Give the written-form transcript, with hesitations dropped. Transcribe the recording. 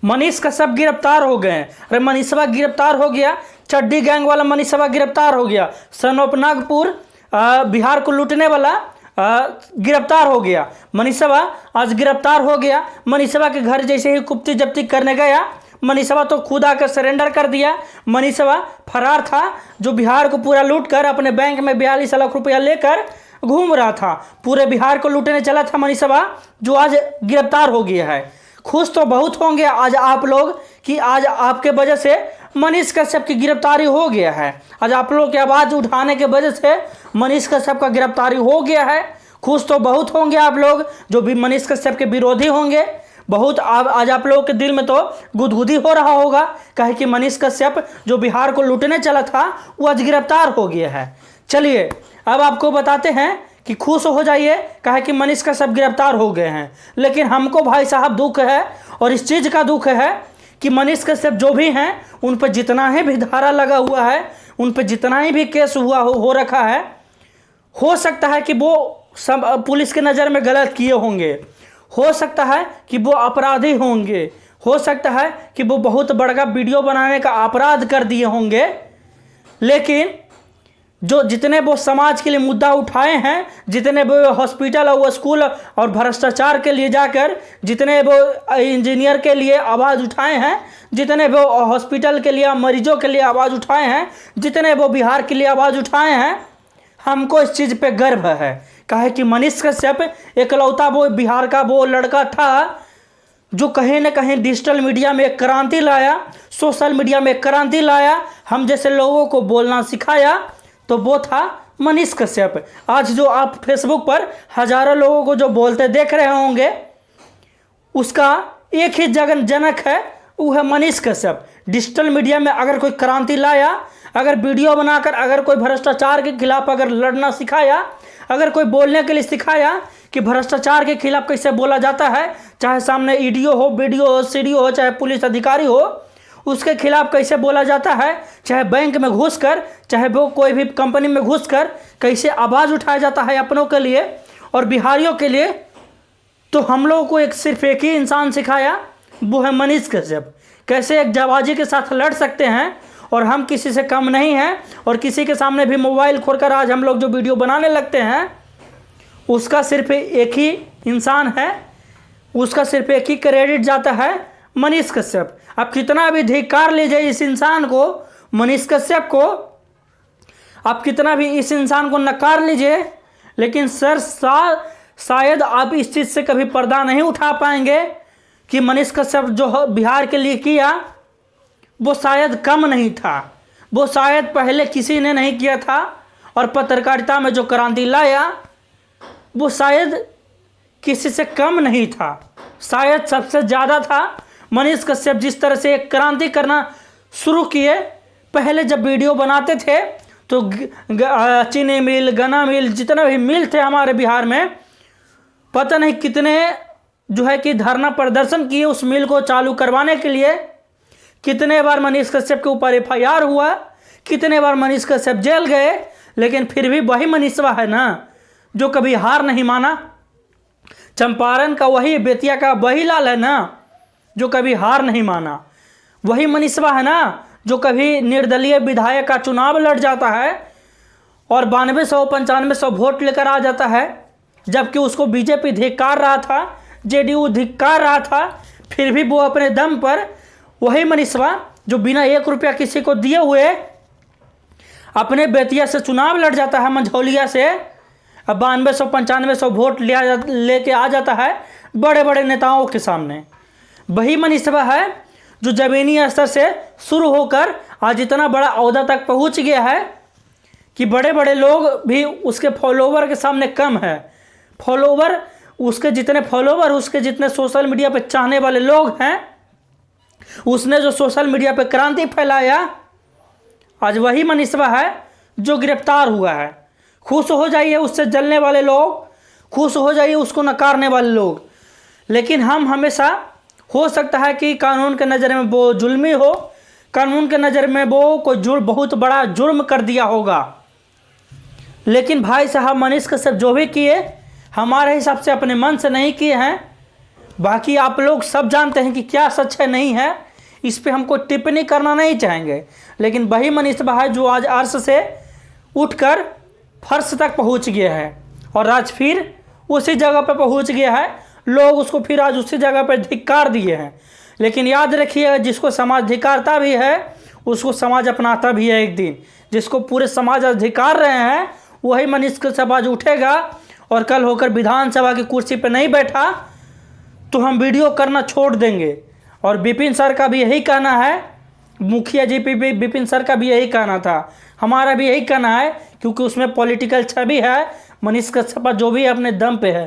मनीष कश्यप गिरफ्तार हो गए। अरे मनीषवा गिरफ्तार हो गया, चड्डी गैंग वाला मनीषवा गिरफ्तार हो गया। सनोपनागपुर बिहार को लूटने वाला गिरफ्तार हो गया। मनीषवा आज गिरफ्तार हो गया। मनीषवा के घर जैसे ही कुप्ती जब्ती करने गया, मनीषवा तो खुद आकर सरेंडर कर दिया। मनीषवा फरार था, जो बिहार को पूरा लूट कर अपने बैंक में 42 लाख रुपया लेकर घूम रहा था। पूरे बिहार को लूटने चला था मनीषवा, जो आज गिरफ्तार हो गया है। खुश तो बहुत होंगे आज आप लोग कि आज आपके वजह से मनीष कश्यप की गिरफ्तारी हो गया है। आज आप लोग की आवाज़ उठाने के वजह से मनीष कश्यप का गिरफ्तारी हो गया है। खुश तो बहुत होंगे आप लोग जो भी मनीष कश्यप के विरोधी होंगे। बहुत आज आप लोगों के दिल में तो गुदगुदी हो रहा होगा, कहे कि मनीष कश्यप जो बिहार को लूटने चला था वो आज गिरफ्तार हो गया है। चलिए अब आपको बताते हैं कि खुश हो जाइए, कहे कि मनीष कश्यप गिरफ्तार हो गए हैं। लेकिन हमको भाई साहब दुख है, और इस चीज़ का दुख है कि मनीष कश्यप जो भी हैं उन पर जितना ही भी धारा लगा हुआ है, उन पर जितना ही भी केस हुआ हो रखा है, हो सकता है कि वो सब पुलिस के नज़र में गलत किए होंगे, हो सकता है कि वो अपराधी होंगे, हो सकता है कि वो बहुत बड़ा वीडियो बनाने का अपराध कर दिए होंगे। लेकिन जो जितने वो समाज के लिए मुद्दा उठाए हैं, जितने वो हॉस्पिटल और स्कूल और भ्रष्टाचार के लिए जाकर जितने वो इंजीनियर के लिए आवाज़ उठाए हैं, जितने वो हॉस्पिटल के लिए मरीजों के लिए आवाज़ उठाए हैं, जितने वो बिहार के लिए आवाज़ उठाए हैं, हमको इस चीज़ पे गर्व है। काहे कि मनीष कश्यप एकलौता वो बिहार का वो लड़का था जो कहीं ना कहीं डिजिटल मीडिया में एक क्रांति लाया, सोशल मीडिया में एक क्रांति लाया, हम जैसे लोगों को बोलना सिखाया, तो वो था मनीष कश्यप। आज जो आप फेसबुक पर हज़ारों लोगों को जो बोलते देख रहे होंगे, उसका एक ही जनक है, वो है मनीष कश्यप। डिजिटल मीडिया में अगर कोई क्रांति लाया, अगर वीडियो बनाकर अगर कोई भ्रष्टाचार के खिलाफ अगर लड़ना सिखाया, अगर कोई बोलने के लिए सिखाया कि भ्रष्टाचार के खिलाफ कैसे बोला जाता है, चाहे सामने ईडीओ हो, बीडीओ हो, सीडीओ हो, चाहे पुलिस अधिकारी हो, उसके खिलाफ कैसे बोला जाता है, चाहे बैंक में घुसकर, चाहे वो कोई भी कंपनी में घुसकर कैसे आवाज़ उठाया जाता है अपनों के लिए और बिहारियों के लिए, तो हम लोगों को सिर्फ एक ही इंसान सिखाया, वो है मनीष कश्यप। कैसे एक जाबाजी के साथ लड़ सकते हैं, और हम किसी से कम नहीं हैं, और किसी के सामने भी मोबाइल खोलकर आज हम लोग जो वीडियो बनाने लगते हैं, उसका सिर्फ एक ही इंसान है, उसका सिर्फ एक ही क्रेडिट जाता है, मनीष कश्यप। आप कितना भी धिक्कार लीजिए इस इंसान को, मनीष कश्यप को, आप कितना भी इस इंसान को नकार लीजिए, लेकिन सर शायद आप इस चीज़ से कभी पर्दा नहीं उठा पाएंगे कि मनीष कश्यप जो बिहार के लिए किया वो शायद कम नहीं था, वो शायद पहले किसी ने नहीं किया था, और पत्रकारिता में जो क्रांति लाया वो शायद किसी से कम नहीं था, शायद सबसे ज़्यादा था। मनीष कश्यप जिस तरह से एक क्रांति करना शुरू किए, पहले जब वीडियो बनाते थे तो चीनी मिल, गन्ना मिल, जितने भी मिल थे हमारे बिहार में, पता नहीं कितने जो है कि धरना प्रदर्शन किए उस मिल को चालू करवाने के लिए। कितने बार मनीष कश्यप के ऊपर FIR हुआ, कितने बार मनीष कश्यप जेल गए, लेकिन फिर भी वही मनीषवा है ना जो कभी हार नहीं माना। चंपारण का वही, बेतिया का वही लाल है ना जो कभी हार नहीं माना। वही मनीषवा है ना जो कभी निर्दलीय विधायक का चुनाव लड़ जाता है और 9200 9500 वोट लेकर आ जाता है, जबकि उसको बीजेपी धिक्कार रहा था, जेडीयू धिक्कार रहा था, फिर भी वो अपने दम पर, वही मनीषवा जो बिना 1 रुपया किसी को दिए हुए अपने बेतिया से चुनाव लड़ जाता है, मंझौलिया से 9200 9500 वोट लेके आ जाता है बड़े बड़े नेताओं के सामने। वही मनीषवा है जो ज़मीनी स्तर से शुरू होकर आज इतना बड़ा ओहदा तक पहुंच गया है कि बड़े बड़े लोग भी उसके फॉलोवर के सामने कम है। फॉलोवर उसके जितने सोशल मीडिया पे चाहने वाले लोग हैं, उसने जो सोशल मीडिया पे क्रांति फैलाया, आज वही मनीषवा है जो गिरफ्तार हुआ है। खुश हो जाइए उससे जलने वाले लोग, खुश हो जाइए उसको नकारने वाले लोग, लेकिन हम हमेशा, हो सकता है कि कानून के नज़र में वो जुल्मी हो, कानून के नज़र में वो कोई बहुत बड़ा जुर्म कर दिया होगा, लेकिन भाई साहब मनीष कश्यप जो भी किए हमारे हिसाब से अपने मन से नहीं किए हैं, बाकी आप लोग सब जानते हैं कि क्या सच है नहीं है, इस पे हमको टिप्पणी करना नहीं चाहेंगे। लेकिन वही मनीष है जो आज अर्श से उठकर फर्श तक पहुंच गया है और आज फिर उसी जगह पर पहुंच गया है। लोग उसको फिर आज उसी जगह पर धिक्कार दिए हैं। लेकिन याद रखिए, जिसको समाज धिक्कारता भी है उसको समाज अपनाता भी है एक दिन। जिसको पूरे समाज आज धिक्कार रहे हैं वही मनीष कश्यप आज उठेगा और कल होकर विधानसभा की कुर्सी पर नहीं बैठा तो हम वीडियो करना छोड़ देंगे। और विपिन सर का भी यही कहना है, मुखिया जी पे भी विपिन सर का भी यही कहना था, हमारा भी यही कहना है, क्योंकि उसमें पॉलिटिकल छवि है। मनीष कश्यप जो भी अपने दम पे है